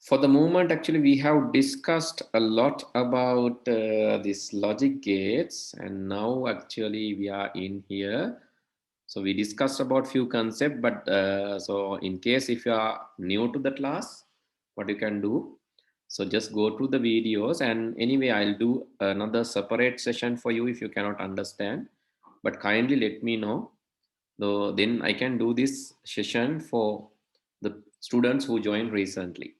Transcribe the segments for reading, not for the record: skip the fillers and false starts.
For the moment, actually, we have discussed a lot about these logic gates, and now actually we are in here. So we discussed about few concepts, but so in case if you are new to the class, what you can do, so just go through the videos, and anyway, I'll do another separate session for you if you cannot understand, but kindly let me know. Though then I can do this session for the students who joined recently.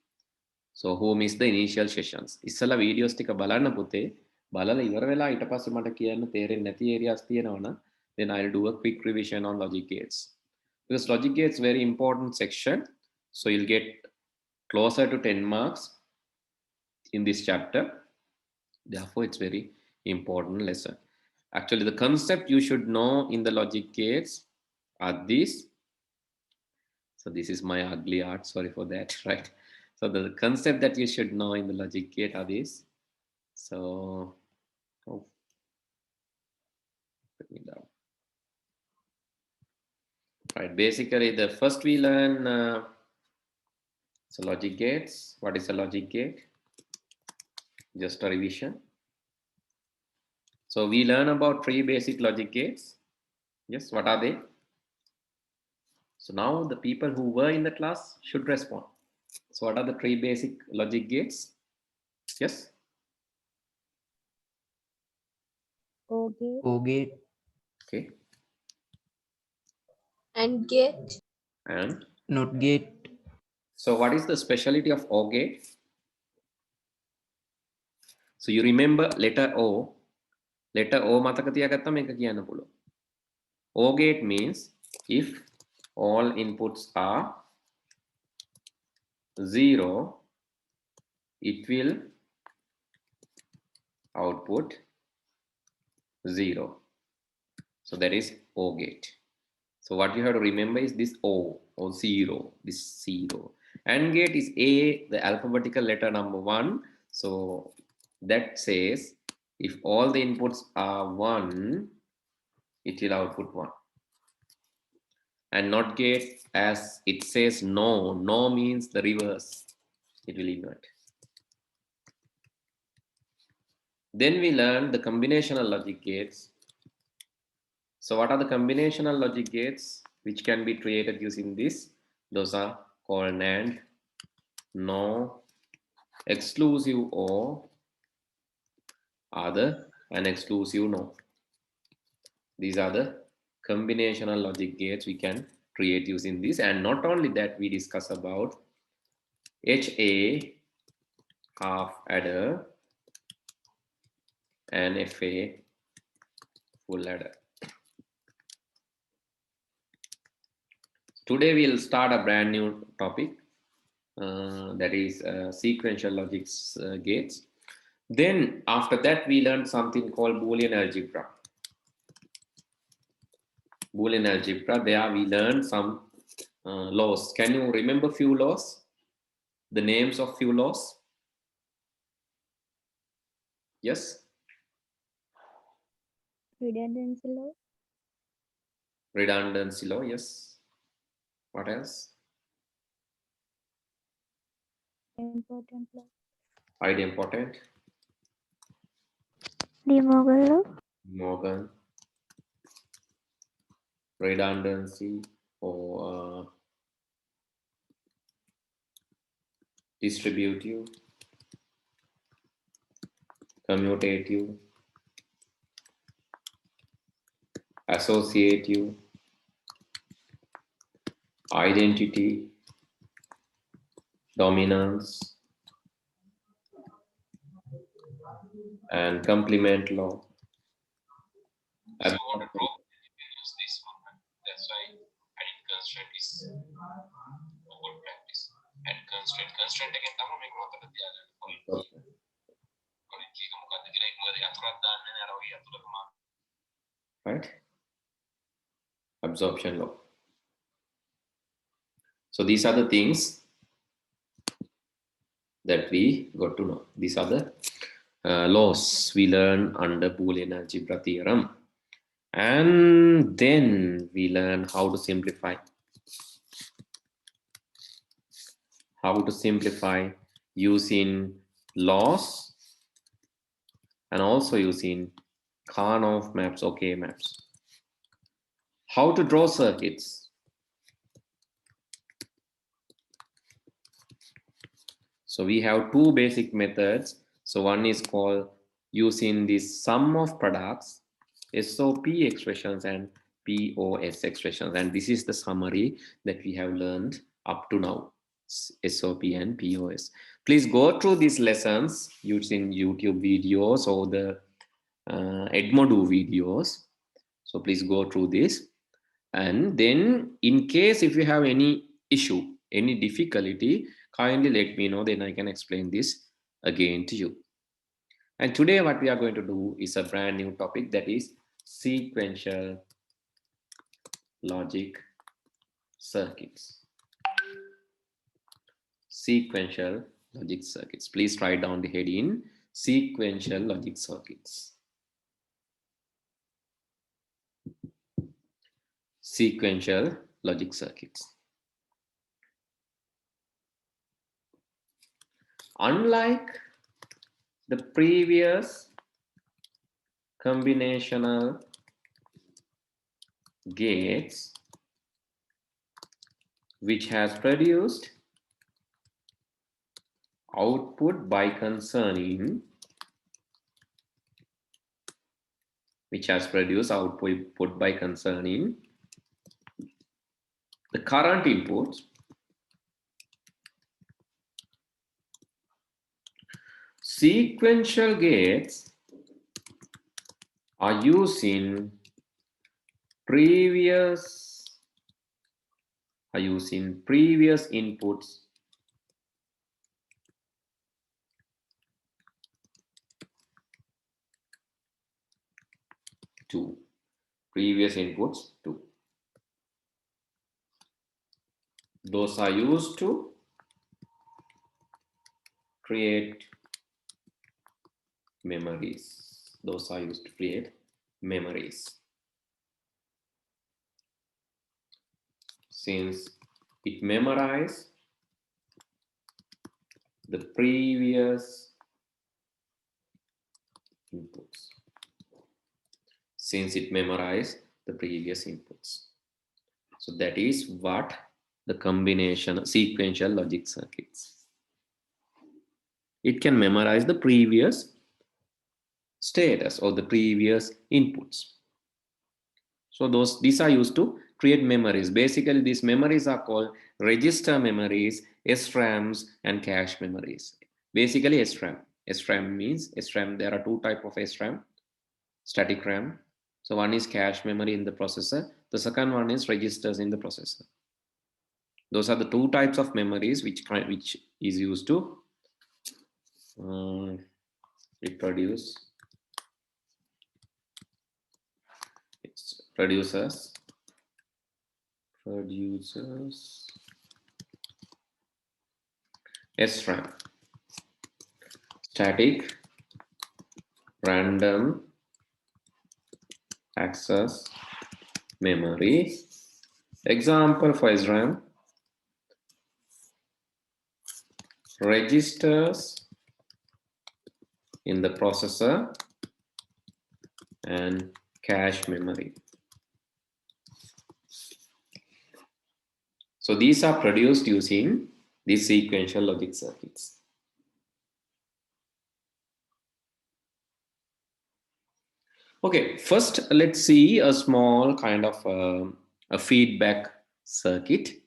So who missed the initial sessions. ඉස්සලා videos ටික බලන්න පුතේ. බලලා ඉවර වෙලා ඊට පස්සේ මට කියන්න තේරෙන්නේ නැති areas තියෙනවනම් then I'll do a quick revision on logic gates. Because logic gates very important section. So you'll get closer to 10 marks in this chapter. Therefore, it's very important lesson. Actually, the concept you should know in the logic gates are these. So this is my ugly art, sorry for that, right? So the concept that you should know in the logic gate are these. So, oh, put me down. Right, basically the first we learn, so logic gates. What is a logic gate? Just a revision. So we learn about 3 basic logic gates. Yes, what are they? So now the people who were in the class should respond. So what are the 3 basic logic gates? Yes. Okay. OR gate, Okay. And gate. And NOT gate, so what is the specialty of OR gate? So you remember letter O. Letter O මතක තියාගත්තම මේක කියන්න පුළුවන්. OR gate means if all inputs are 0, it will output 0. So that is OR gate. So what you have to remember is this O or 0, this 0. AND gate is A, the alphabetical letter number 1. So that says if all the inputs are 1, it will output 1. And NOT gate, as it says no, no means the reverse, it will invert. Then we learn the combinational logic gates. So what are the combinational logic gates which can be created using this? Those are called NAND, NOR, exclusive OR, other, and exclusive NOR. These are the combinational logic gates we can create using this. And not only that, we discuss about HA, half adder, and FA, full adder. Today we'll start a brand new topic, that is sequential logic gates. Then after that we learned something called Boolean algebra. Boolean algebra, there we learned some laws. Can you remember few laws? The names of few laws? Yes? Redundancy law. Redundancy law, yes. What else? Important law. Idempotent, De Morgan law. Morgan, redundancy, or distributive, commutative, associative, identity, dominance, and complement law. I want to drop use this one. That's why adding constraint is a good practice. And constraint again තමයි මේක මතක තියාගන්න. Okay. Right? Absorption law. So these are the things that we got to know. These are the laws we learn under Boolean algebra theorem. And then we learn how to simplify. How to simplify using laws and also using Karnaugh maps or K maps. How to draw circuits? So we have two basic methods. So one is called using the sum of products, SOP expressions and POS expressions. And this is the summary that we have learned up to now, SOP and POS. Please go through these lessons using YouTube videos or the Edmodo videos. So please go through this. And then in case if you have any issue, any difficulty, kindly let me know, then I can explain this again to you. And today what we are going to do is a brand new topic, that is sequential logic circuits. Sequential logic circuits. Please write down the heading, sequential logic circuits. Sequential logic circuits. Unlike the previous combinational gates, which has produced output by concerning, the current inputs, sequential gates are using previous inputs to those are used to create memories. Since it memorizes the previous inputs. So that is what the combination sequential logic circuits. It can memorize the previous status or the previous inputs. So these are used to create memories. Basically, these memories are called register memories, SRAMs, and cache memories. Basically, SRAM. SRAM, there are two types of SRAM, static RAM. So one is cache memory in the processor. The second one is registers in the processor. Those are the two types of memories which is used to reproduce. It produces SRAM, static random access memory. Example for SRAM: registers in the processor and cache memory. So these are produced using these sequential logic circuits. Okay, first let's see a small kind of a feedback circuit.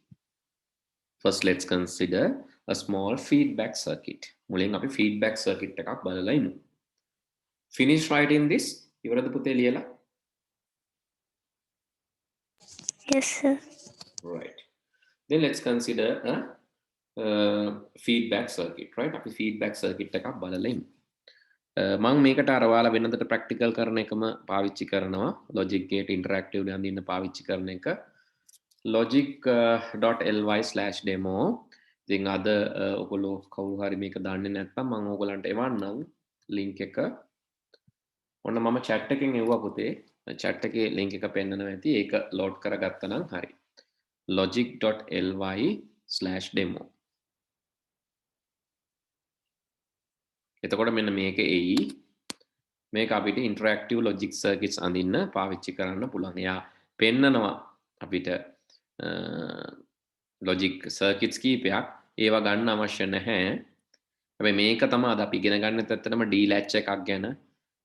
First let's consider a small feedback circuit. මුලින් අපි feedback circuit එකක් බලලා ඉමු. Finish writing this. ඉවරද පුතේ ලියලා? Yes, sir. Right. Then let's consider a feedback circuit, right? අපි feedback circuit එකක් බලලා ඉමු. මම මේකට අර ඔයාලා වෙනදට ප්‍රැක්ටිකල් කරන එකම පාවිච්චි කරනවා. logic gate interactive යන පාවිච්චි කරන එක logic.ly/demo. ඉතින් අද ඔයගොල්ලෝ කවුරු හරි මේක දන්නේ නැත්නම් මම ඔයගොල්ලන්ට එවන්නම් link එක. ඔන්න මම chat එකෙන් එවුවා පුතේ. chat එකේ link එක පෙන්නනවා ඇති. ඒක load කරගත්තා නම් හරි. logic.ly/demo. එතකොට මෙන්න මේක එයි. මේක අපිට ඉන්ටරැක්ටිව් ලොජික් සර්කිට්ස් අඳින්න පාවිච්චි කරන්න පුළුවන්. එයා පෙන්නනවා අපිට ලොජික් සර්කිට්ස් කීපයක්. ඒවා ගන්න අවශ්‍ය නැහැ. හැබැයි මේක තමයි අද අපි ඉගෙන ගන්න ඇත්තටම D latch එකක් ගැන.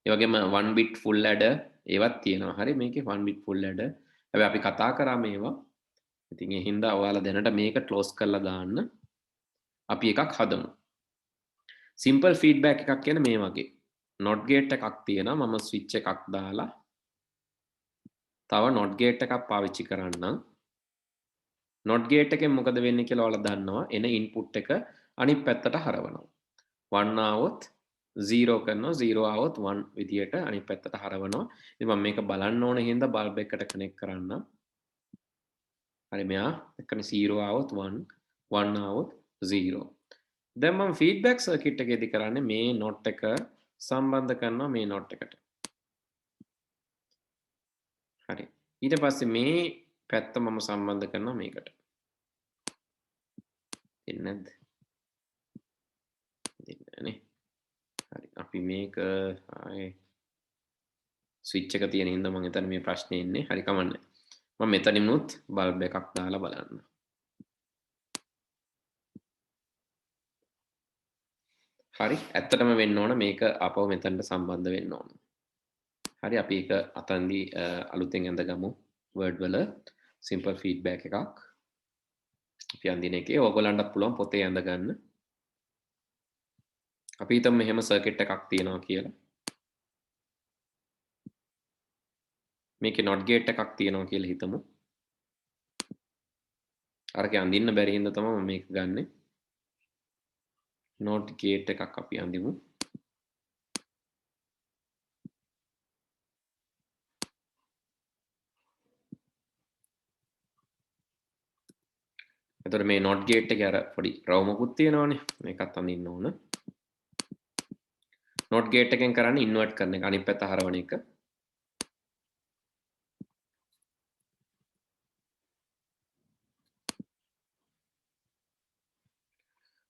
ඒ වගේම 1 bit full adder ඒවත් තියෙනවා. හරි මේකේ 1 bit full adder. හැබැයි අපි කතා කරා මේවා. ඉතින් ඒ හින්දා ඔයාලා දැනට මේක ක්ලෝස් කරලා දාන්න. අපි එකක් හදමු. සිම්පල් ෆීඩ්බැක් එකක් කියන මේ වගේ. not gate එකක් තියෙනවා. මම switch එකක් දාලා තව not gate එකක් පාවිච්චි කරන්නම්. not gate එකෙන් මොකද වෙන්නේ කියලා ඔයාලා දන්නවා. එන input එක අනිත් පැත්තට හරවනවා. 1 ආවොත් 0 කරනවා 0 ආවොත් 1 විදියට අනිත් පැත්තට හරවනවා. ඉතින් මම මේක බලන්න ඕන හින්දා බල්බ් එකට කනෙක්ට් කරන්න. හරි මෙයා එක්කනේ 0 ආවොත් 1 1 ආවොත් 0. දැන් මම ෆීඩ්බැක් සර්කිට් එකේදී කරන්නේ මේ not එක සම්බන්ධ කරනවා මේ not එකට. හරි. ඊට පස්සේ මේ පැත්ත මම සම්බන්ධ කරනවා මේකට. එන්නේ නැද්ද? එන්නේ හරි අපි මේක ආයේ ස්විච් එක තියෙන හින්දා මම හිතන්නේ මේ ප්‍රශ්නේ ඉන්නේ. හරි කමන්නේ. මම මෙතනිනුත් බල්බ් එකක් දාලා බලන්න. හරි ඇත්තටම වෙන්න ඕන මේක අපව මෙතනට සම්බන්ධ වෙන්න ඕන. හරි අපි ඒක අතන්දී අලුතෙන් ඇඳගමු වර්ඩ් වල සිම්පල් ෆීඩ්බැක් එකක්. අපි අඳින එකේ ඕගොල්ලන්ටත් පුළුවන් පොතේ ඇඳගන්න. අපි හිතමු මෙහෙම සර්කිට් එකක් තියෙනවා කියලා. මේකේ not gate එකක් තියෙනවා කියලා හිතමු. අරක අඳින්න බැරි හින්දා තමයි මම මේක ගන්නෙ. not gate එකක් අපි අඳිමු. එතකොට මේ not gate එකේ අර පොඩි රවුමකුත් තියෙනවානේ. මේකත් අඳින්න ඕන. not gate එකෙන් කරන්නේ invert කරන එක අනිත් පැත්ත හරවන එක.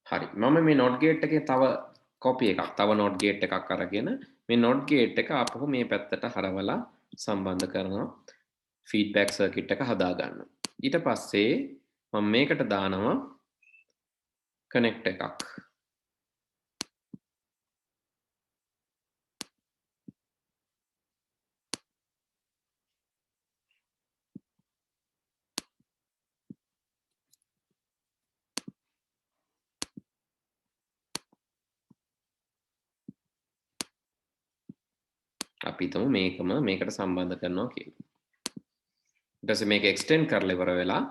හරි මම මේ not gate එකේ තව copy එකක් තව not gate එකක් අරගෙන මේ not gate එක ආපහු මේ පැත්තට හරවලා සම්බන්ධ කරනවා feedback circuit එක හදා ගන්න. ඊට පස්සේ මම මේකට දානවා connect එකක්. අපි හිතමු මේකම මේකට සම්බන්ධ කරනවා කියලා. ඊට පස්සේ මේක extend කරලා ඉවර වෙලා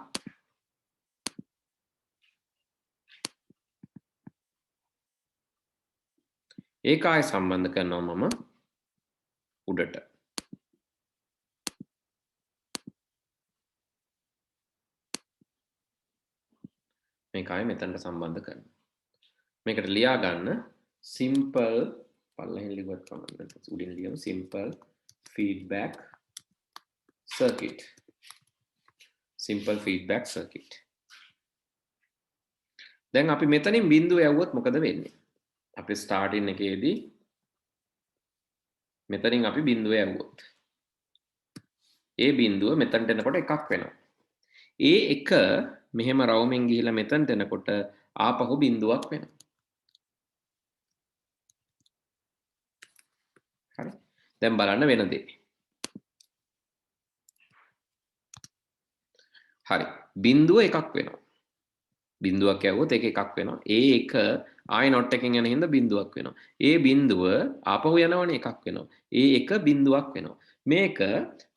ඒක ආයෙ සම්බන්ධ කරනවා මම උඩට. මේක ආයෙ මෙතනට සම්බන්ධ කරනවා. මේකට ලියා ගන්න simple පල්ලෙහින් ලිව්වත් කමක් නැහැ. උඩින් ලියමු simple feedback circuit. simple feedback circuit. දැන් අපි මෙතනින් බිඳුව යවුවොත් මොකද වෙන්නේ? අපි starting එකේදී මෙතනින් අපි බිඳුව යවුවොත් ඒ බිඳුව මෙතනට එනකොට එකක් වෙනවා. ඒ එක මෙහෙම රවුමින් ගිහිලා මෙතනට එනකොට ආපහු බිඳුවක් වෙනවා. හරි. දැන් බලන්න වෙන දේ. හරි. බිඳුව එකක් වෙනවා. බිඳුවක් යවුවොත් ඒක එකක් වෙනවා. ඒ එක ආයි not එකෙන් යන හින්දා බිඳුවක් වෙනවා. ඒ බිඳුව ආපහු යනවනේ එකක් වෙනවා. ඒ එක බිඳුවක් වෙනවා. මේක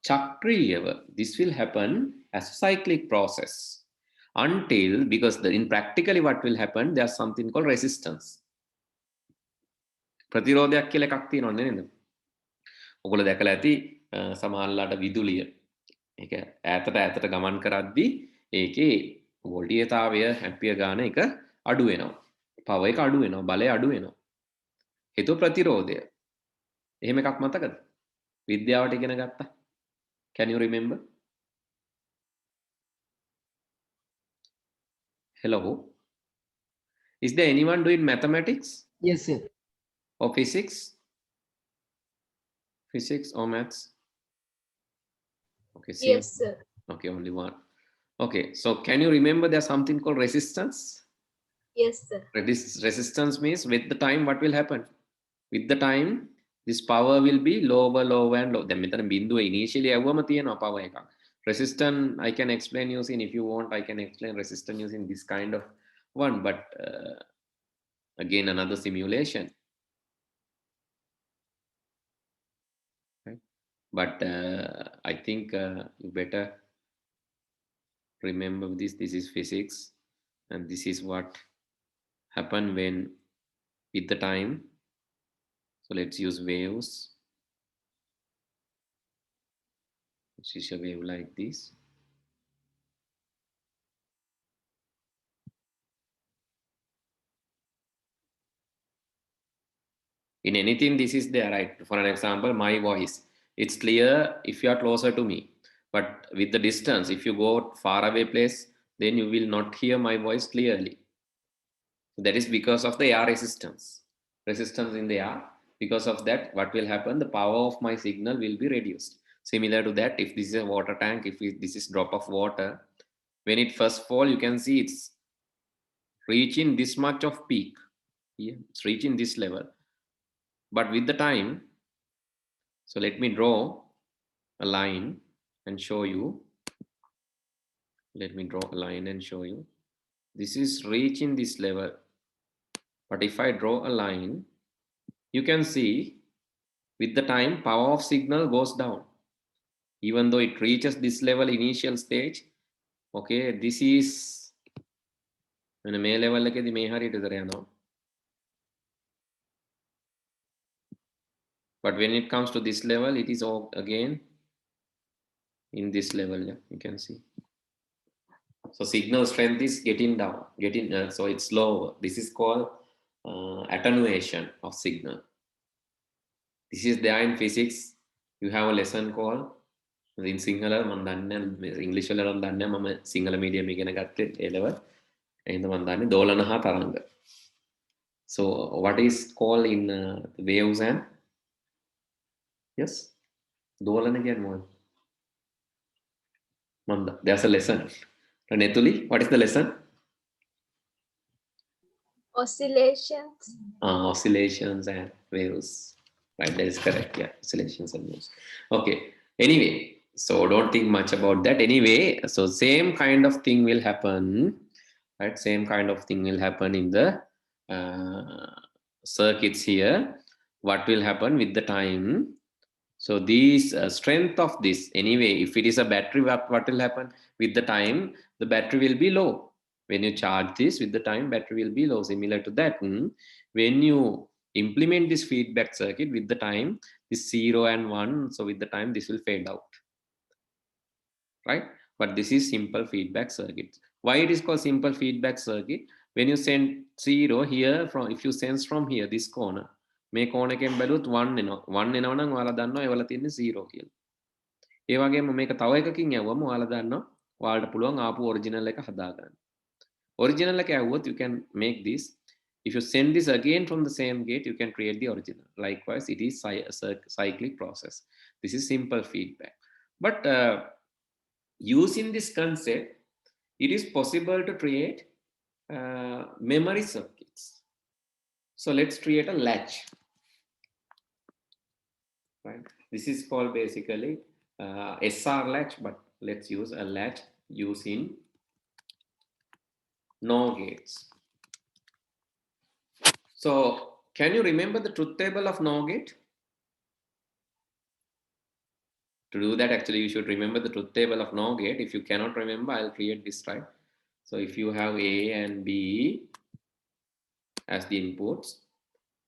චක්‍රීයව this will happen as a cyclic process until because in practically what will happen there's something called resistance. ප්‍රතිරෝධයක් කියලා එකක් තියෙනවනේ නේද? ඔයගොල්ලෝ දැකලා ඇති සමහරලාට විදුලිය. ඒක ඈතට ගමන් කරද්දී ඒකේ වෝල්ටීයතාවය ඇම්පියර් ගාන එක අඩු වෙනවා. පවර් එක අඩු වෙනවා, බලය අඩු වෙනවා. හේතුව ප්‍රතිරෝධය. එහෙම එකක් මතකද? විද්‍යාවට ඉගෙන ගත්තා. Can you remember? Hello. Is there anyone doing mathematics? Yes, sir. or physics? Physics or maths? Okay, see. Yes, sir. Okay, only one. Okay, so can you remember there's something called resistance? Yes, sir. Resistance means with the time, what will happen? With the time, this power will be lower, lower, and lower. Then මෙතන බිඳුව initially අවම තියෙනවා power එකක්. Resistance I can explain using, if you want, I can explain resistance using this kind of one, but again another simulation. Right? But I think you better remember this. This is physics, and this is what happened when with the time. So let's use waves. This is a wave like this. In anything, this is there, right? For an example, my voice, it's clear if you are closer to me, but with the distance, if you go far away place, then you will not hear my voice clearly. That is because of the air resistance in the air. Because of that, what will happen? The power of my signal will be reduced. Similar to that, if this is a water tank, if this is drop of water, when it first fall, you can see it's reaching this much of peak. Yeah, it's reaching this level. But with the time, so let me draw a line and show you. Let me draw a line and show you. This is reaching this level. But if I draw a line, you can see with the time, power of signal goes down. Even though it reaches this level initial stage, okay, this is when may level එකේදී මේ හරියට ඉතර යනවා. But when it comes to this level, it is all again in this level. Yeah, you can see. So signal strength is getting down, so it's lower. This is called attenuation of signal. This is there in physics. You have a lesson called in Sinhala මම දන්නේ English වල නම් දන්නේ මම Sinhala medium ඉගෙන ගත්තේ A level. එහෙනම් මම දන්නේ දෝලන හා තරංග. So what is called in waves and yes, දෝලන කියන්නේ මොකක්ද? There's a lesson. Netuli, what is the lesson? Oscillations. Oscillations and waves. Right, that is correct. Yeah, oscillations and waves. Okay. Anyway, so don't think much about that. Anyway, so same kind of thing will happen. Right, same kind of thing will happen in the circuits here. What will happen with the time? So these strength of this, anyway, if it is a battery, what will happen with the time? The battery will be low. When you charge this with the time, battery will be low. Similar to that, when you implement this feedback circuit with the time, this 0 and 1, so with the time this will fade out, right? But this is simple feedback circuit. Why it is called simple feedback circuit? When you send 0 here, from if you sense from here this corner, මේ කෝණ එකෙන් බැලුවොත් 1 එනවා. 1 එනවා නම් ඔයාලා දන්නවා ඒවල තියෙන්නේ 0 කියලා. ඒ වගේම මේක තව එකකින් යවුවම ඔයාලා දන්නවා ඔයාලට පුළුවන් ආපු ඔරිජිනල් එක හදාගන්න. Original එක යවුවොත් you can make this. If you send this again from the same gate, you can create the original. Likewise, it is a cyclic process. This is simple feedback. But using this concept, it is possible to create memory circuits. So let's create a latch. Right? This is called basically SR latch, but let's use a latch using NOR gates. So can you remember the truth table of NOR gate? To do that, actually, you should remember the truth table of NOR gate. If you cannot remember, I'll create this, right? So if you have A and B as the inputs,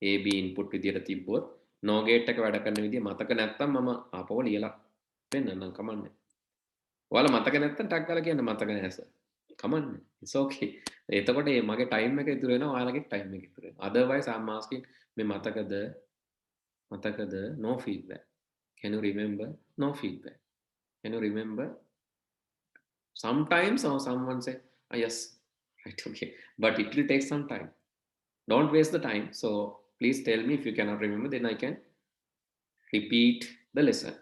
A, B input විදියට තිබ්බොත් NOR gate එක වැඩ කරන විදිය මතක නැත්තම් මම ආපහු ලියලා පෙන්නන්නම් කමන්නේ. ඔයාලා මතක නැත්තම් ටක් කරලා කියන්න මතක නැහැ සර්. කමන්නේ. It's okay. එතකොට මේ මගේ time එක ඉතුරු වෙනවා ඔයාලගේ time එක ඉතුරු වෙනවා. Otherwise I'm asking මේ මතකද no feedback. Can you remember? No feedback. Can you remember? Sometimes or someone say, yes, right, okay. But it will take some time. Don't waste the time. So Please tell me if you cannot remember, then I can repeat the lesson.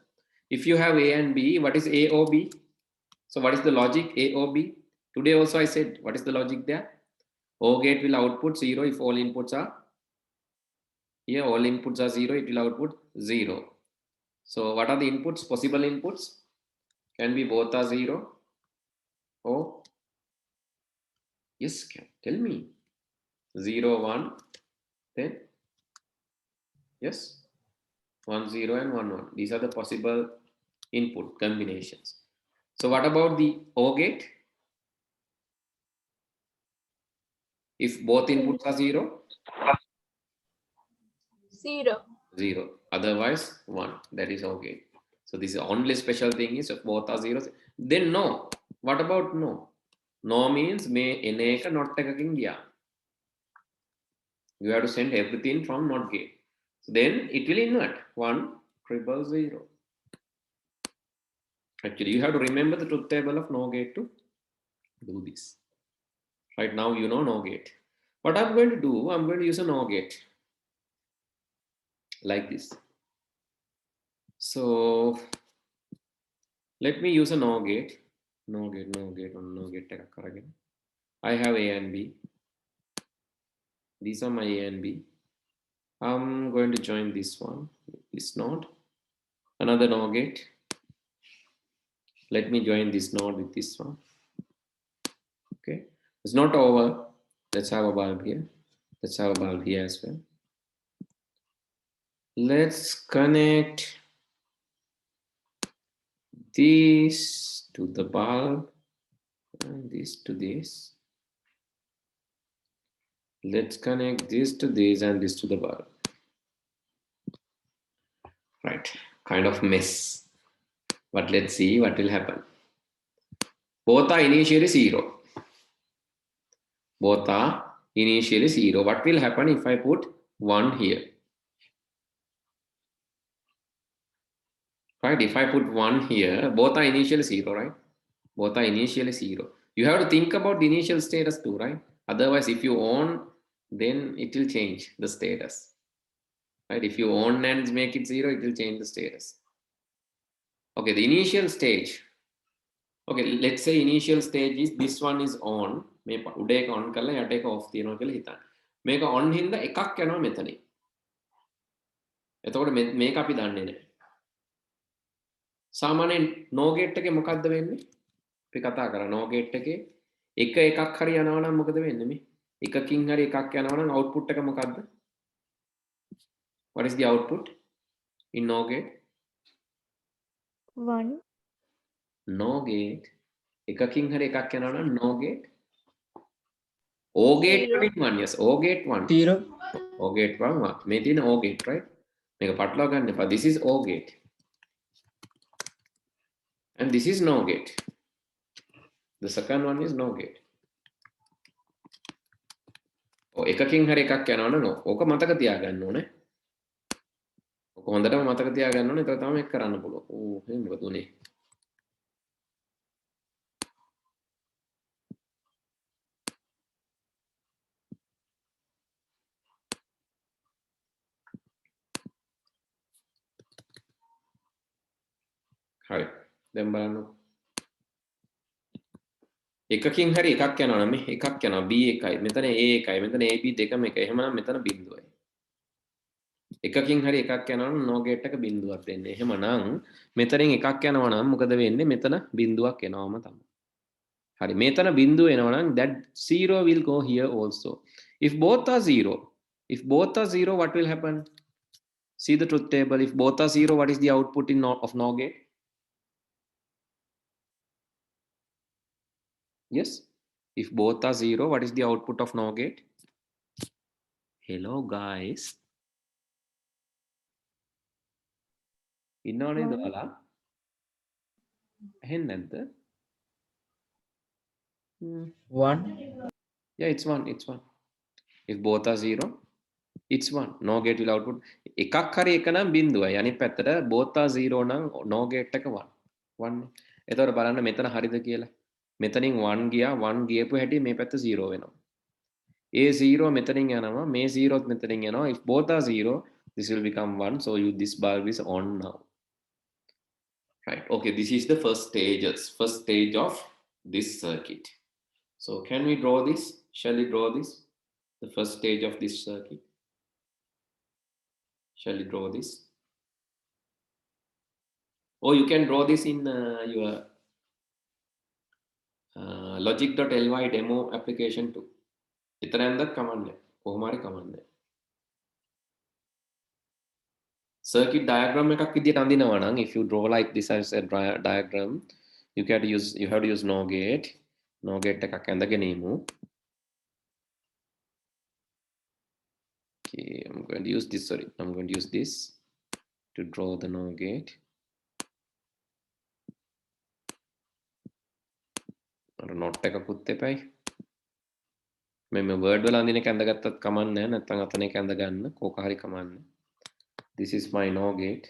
If you have A and B, what is A or B? So what is the logic A or B? Today also I said, what is the logic there? OR gate will output 0 if all inputs are here, all inputs are 0, it will output 0. So what are the inputs, possible inputs? Can be both are 0 or, yes, tell me, 0, 1, then, yes, 1, 0 and 1, 1. These are the possible input combinations. So what about the OR gate? If both inputs are 0, 0. 0. Otherwise, 1. That is OR gate. So this is only special thing is if both are 0s. Then no. What about no? No means may eneka not takaking gya. You have to send everything from not gate. So then it will invert 1 triple 0. Actually, you have to remember the truth table of no gate to do this. Right now, you know no gate. What I'm going to do, I'm going to use a no gate like this. So let me use a no gate. No gate, no gate, no gate. I have A and B. These are my A and B. I'm going to join this one, this node. Another NOR gate. Let me join this node with this one. Okay, it's not over. Let's have a bulb here. Let's have a bulb here as well. Let's connect this to the bulb and this to this. Let's connect this to this and this to the bulb. Right, kind of mess. But let's see what will happen. Both are initially 0. Both are initially 0. What will happen if I put 1 here? Right, if I put 1 here, both are initially 0, right? Both are initially 0. You have to think about the initial status too, right? Otherwise, if you on, then it will change the status. Right? If you on and make it 0, it will change the status. Okay, the initial stage. Okay, let's say initial stage is this one is on. මේ උඩ එක on කරලා යට එක off තියනවා කියලා හිතන්න. මේක on හින්දා එකක් යනවා මෙතනින්. එතකොට මේක අපි දන්නේ නැහැ. සාමාන්‍යයෙන් no gate එකේ මොකද්ද වෙන්නේ? අපි කතා කරා no gate එකේ එකක් හරි යනවා නම් මොකද වෙන්නේ මේ? එකකින් හරි එකක් යනවා නම් output එක මොකද්ද? What is the output in no gate? 1. No gate. එකකින් හරි එකක් යනවා නම් no gate. O gate 1, yes. O gate 1. 0. O gate 1. මේ තියෙන O gate, right? මේක පටලවා ගන්න එපා. This is O gate. And this is no gate. The second one is no gate. එකකින් හරි එකක් යනවා නම් ඕක මතක තියාගන්න ඕනේ. ඕක හොඳටම මතක තියාගන්න ඕනේ. ඒක තමයි කරන්න පුළුවන්. එහෙනම් මොකද උනේ? හරි. දැන් බලන්න. එකකින් හරි එකක් යනවා නම් මේ එකක් යනවා B එකයි. මෙතන A එකයි. මෙතන AB දෙකම එකයි. එහෙමනම් මෙතන බිඳුවයි. එකකින් හරි එකක් යනවා නම් no gate එක බිඳුවක් දෙන්නේ. එහෙමනම් මෙතනින් එකක් යනවා නම් මොකද වෙන්නේ? මෙතන බිඳුවක් එනවාම තමයි. හරි. මෙතන බිඳුව එනවා නම් that 0 will go here also. If both are 0, what will happen? See the truth table. If both are 0, what is the output of NOR gate? Yes. If both are 0, what is the output of NOR gate? Hello, guys. ඉන්නවනේ දාලා ඇහෙන්නේ නැද්ද? 1. Yeah, it's 1. If both are 0, it's 1. NOR gate will output එකක් හරි එක නම් බිඳුවයි. අනිත් පැත්තට both are 0 නම් NOR gate එක 1. 1. එතකොට බලන්න මෙතන හරිද කියලා. මෙතනින් 1 ගියා 1 ගියපු හැටි මේ පැත්ත 0 වෙනවා. A0 මෙතනින් යනවා මේ 0 මෙතනින් යනවා. If both are 0 this will become 1, so this bulb is on now. Right, okay, this is the first stage of this circuit. So can we draw this? Shall we draw this? The first stage of this circuit. Shall we draw this? Or you can draw this in your logic.ly demo application too. ඉතරෙන්ද කමන්නේ. කොහොම හරි කමන්නේ. Circuit diagram එකක් විදියට අඳිනවා නම් if you draw like this as a diagram, you have to use NOR gate. NOR gate එකක් ඇඳගෙන ඉමු. Okay, I'm going to use this to draw the NOR gate. අර note එකකුත් එපයි. මේ word වල අඳින එක ඇඳගත්තත් කමක් නැහැ. නැත්නම් අතන එක ඇඳ ගන්න කෝක හරි කමන්නේ. This is my NOR gate.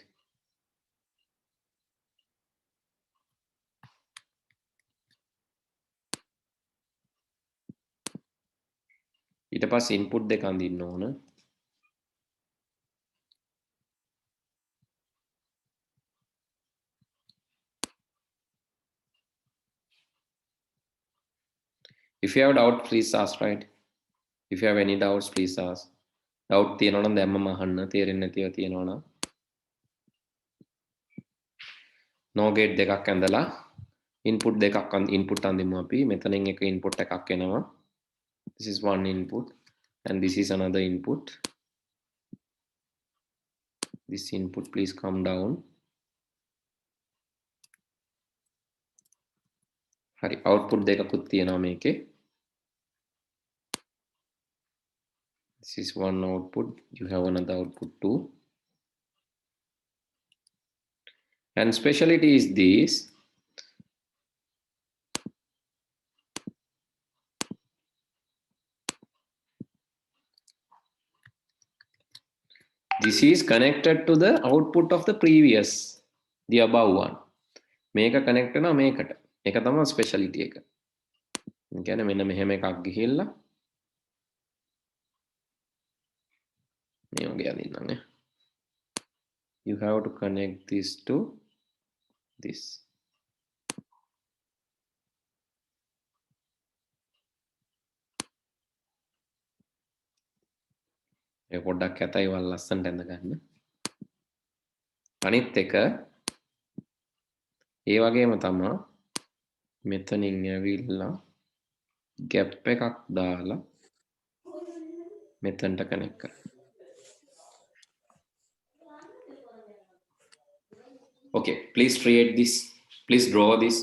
ඊට පස්සේ input දෙක අඳින්න ඕන. If you have doubt, please ask, right? If you have any doubts, please ask. Doubt තියෙනවා නම් දැම්මම අහන්න. තේරෙන්නේ නැතිව තියෙනවා නම්. NOR gate දෙකක් ඇඳලා input දෙකක් input අඳිමු අපි. මෙතනින් එක input එකක් එනවා. This is one input and this is another input. This input please come down. හරි output දෙකකුත් තියෙනවා මේකේ. This is one output, you have another output too. And speciality is this. This is connected to the output of the previous, the above one. මේක connect වෙනවා මේකට. ඒක තමයි speciality එක. ඒ කියන්නේ මෙන්න මෙහෙම එකක් ගිහිල්ලා මේ වගේ අදින්නම් නේ. You have to connect this to this. ඒ පොඩ්ඩක් ඇතයි වල ලස්සනට ඇඳ ගන්න. අනිත් එක ඒ වගේම තමයි මෙතනින් ඇවිල්ලා gap එකක් දාලා මෙතනට connect කරන්න. Okay, please create this. Please draw this.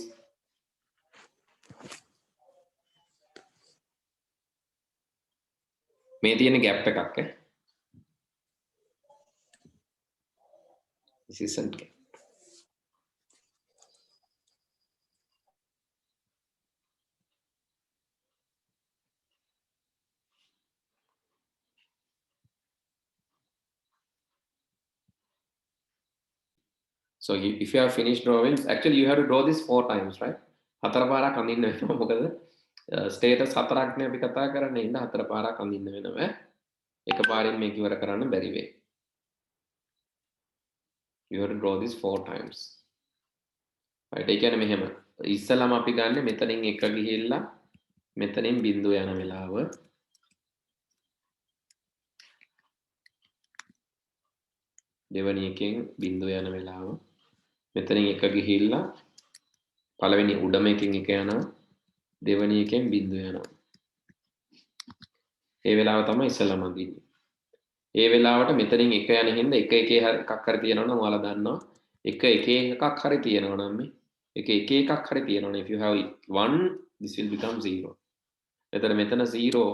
මේ තියෙන gap එකක් ඈ. This isn't gap. So if you have finished drawings, actually you have to draw this 4 times, right? හතර පාරක් අඳින්න වෙනවා. මොකද status හතරක්නේ අපි කතා කරන්නේ. ඉන්න හතර පාරක් අඳින්න වෙනවා. එකපාරින් මේක ඉවර කරන්න බැරි වෙයි. You have to draw this 4 times. Right? ඒ කියන්නේ මෙහෙම. ඉස්සෙල්ලාම අපි ගන්න මෙතනින් එක ගිහිල්ලා මෙතනින් බිඳුව යන වෙලාව. දෙවැනි එකෙන් බිඳුව යන වෙලාව. මෙතනින් එක ගිහිල්ලා පළවෙනි උඩම එකෙන් එක යනවා. දෙවැනි එකෙන් බිඳුව යනවා. ඒ වෙලාව තමයි ඉස්සෙල්ලාම අඳින්නේ. ඒ වෙලාවට මෙතනින් එක යන හින්දා එක එකක් හරි තියෙනවා නම් ඔයාලා දන්නවා. එක එකක් හරි තියෙනවා නම් මේ එක එකක් හරි තියෙනවා නම් if you have 1 this will become 0. එතන මෙතන 0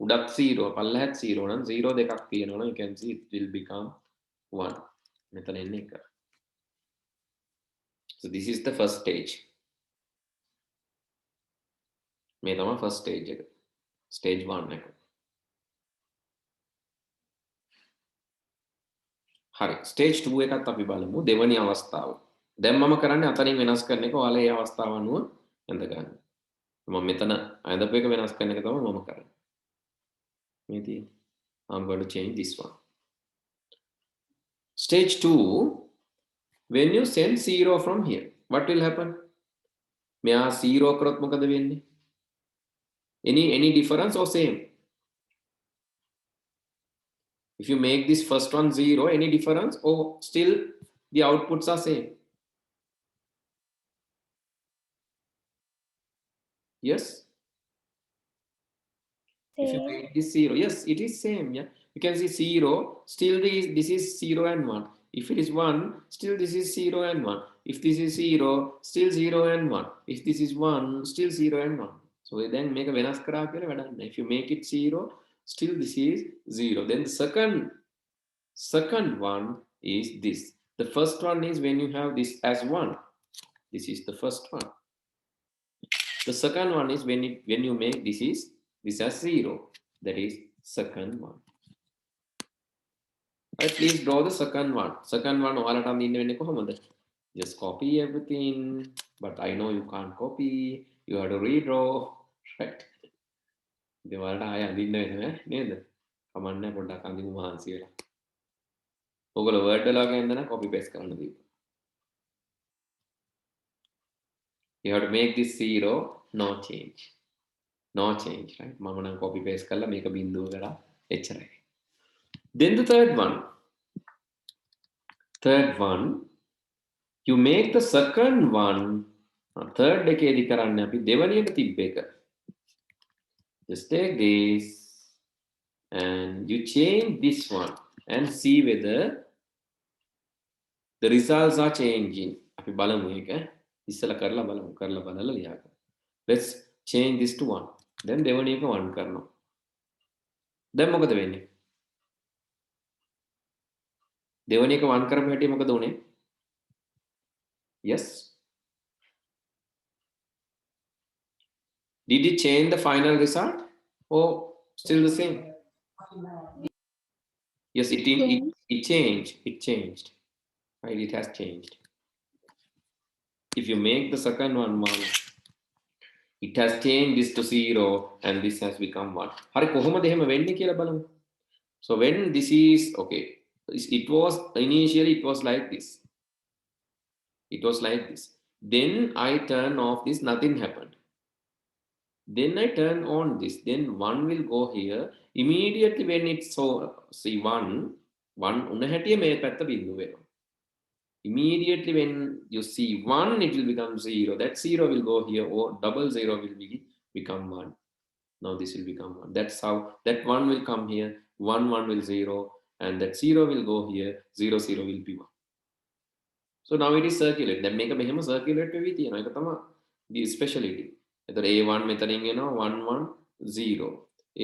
උඩත් 0 පල්ලෙහාත් 0 නම් 0 දෙකක් තියෙනවා නම් you can see it will become 1. මෙතන එන්නේ එක. So this is the first stage. මේ තමයි first stage එක. Stage 1 එක. හරි ස්ටේජ් 2 එකත් අපි බලමු දෙවැනි අවස්ථාව. දැන් මම කරන්නේ අතනින් වෙනස් කරන එක ඔයාලා ඒ අවස්ථාව අනුව ඇඳ ගන්න. මම මෙතන ඇඳපු එක වෙනස් කරන එක තමයි මම කරන්නේ. Maybe I'm going to change this one. Stage 2, when you send 0 from here, what will happen? මෙයා 0 කරොත් මොකද වෙන්නේ? Any difference or same? If you make this first one 0, any difference or still the outputs are same? Yes? If you Same. make this 0, yes, it is same. Yeah, you can see 0, still this is 0 and 1. If it is 1, still this is 0 and 1. If this is 0, still 0 and 1. If this is 1, still 0 and 1. So then make a වෙනස් කරා කියලා වැඩක් නැහැ. If you make it 0, still this is 0. Then the second one is this. The first one is when you have this as 1. This is the first one. The second one is when you make this as 0. That is second one. Right, please draw the second one. Second one, ඔයාලට අඳින්න වෙන්නේ කොහොමද? Just copy everything. But I know you can't copy. You have to redraw. Right. ඉතින් ඔයාලට ආයෙ අඳින්න වෙනවා නේද? කමන්නේ පොඩ්ඩක් අඳිමු මහන්සි වෙලා. ඔයගොල්ලෝ Word වල වගේ ඉඳලා copy paste කරන්න දීපන්. You have to make this 0, no change. No change, right? මම නම් copy paste කරලා මේක බිඳුව කරා එච්චරයි. Then the third one, you make the second one, third එකේදී කරන්නේ අපි දෙවැනි එක තිබ්බ එක. Just take this and you change this one and see whether the results are changing. අපි බලමු ඒක. ඉස්සලා කරලා බලලා ලියා ගන්න. Let's change this to 1. Then දෙවැනි එක 1 කරනවා. දැන් මොකද වෙන්නේ? දෙවැනි එක 1 කරපු හැටි මොකද උනේ? Yes. Did it change the final result or still the same? Yes, it changed. It changed. Right, it has changed. If you make the second one 1, it has changed this to 0 and this has become 1. හරි කොහොමද එහෙම වෙන්නේ කියලා බලමු. So when this is okay, it was initially it was like this. It was like this. Then I turn off this, nothing happened. Then I turn on this, then 1 will go here. Immediately when it's so see 1 උන හැටිය මේ පැත්ත බිඳුව වෙනවා. Immediately when you see 1, it will become 0. That 0 will go here, or double 0 will become 1. Now this will become 1. That's how that 1 will come here, 1 will 0, and that 0 will go here, 0 will be 1. So now it is circulate. Then make a මෙහෙම circulate වෙවි තියෙනවා. ඒක තමයි the speciality. එතකොට A1 මෙතනින් එනවා 1 1 0.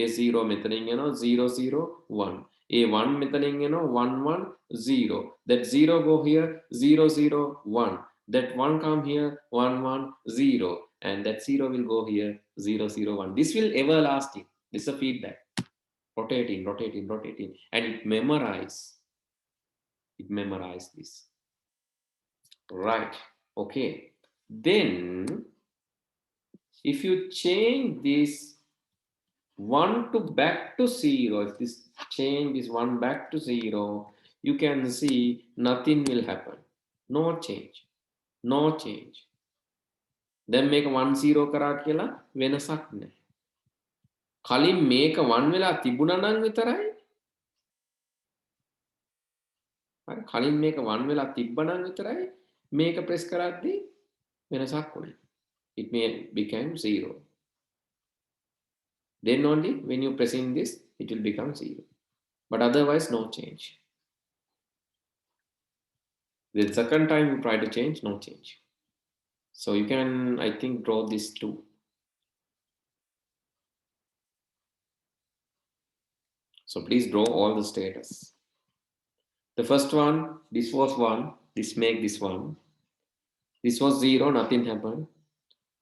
A0 මෙතනින් එනවා 0 0 1. A1 මෙතනින් එනවා 1 1 0. That 0 go here 0 0 1. That 1 come here 1 1 0. And that 0 will go here 0 0 1. This will everlasting. This is a feedback. Rotating. And it memorize this. Right. Okay. Then if you change this 1 to back to 0, if this change is 1 back to 0, you can see nothing will happen. No change. Then make 1 0 කරා කියලා වෙනසක් නැහැ. කලින් මේක 1 වෙලා තිබුණා නම් විතරයි. හරි කලින් මේක 1 වෙලා තිබ්බනම් විතරයි මේක press කරද්දී වෙනසක් උනේ. It may become 0. Then only when you pressing this, it will become 0. But otherwise, no change. The second time you try to change, no change. So you can, I think, draw this too. So please draw all the status. The first one, this was 1, this make this 1. This was 0, nothing happened.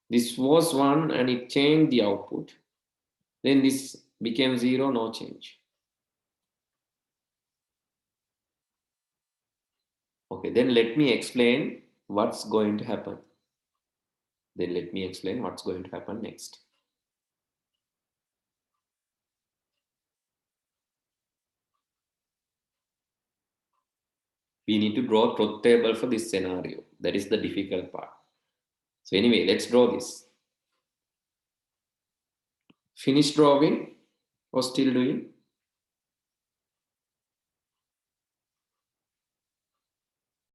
This was 1 and it changed the output. Then this became 0, no change. Okay, then let me explain what's going to happen. Next. We need to draw a truth table for this scenario. That is the difficult part. So anyway, let's draw this. Finish drawing or still doing?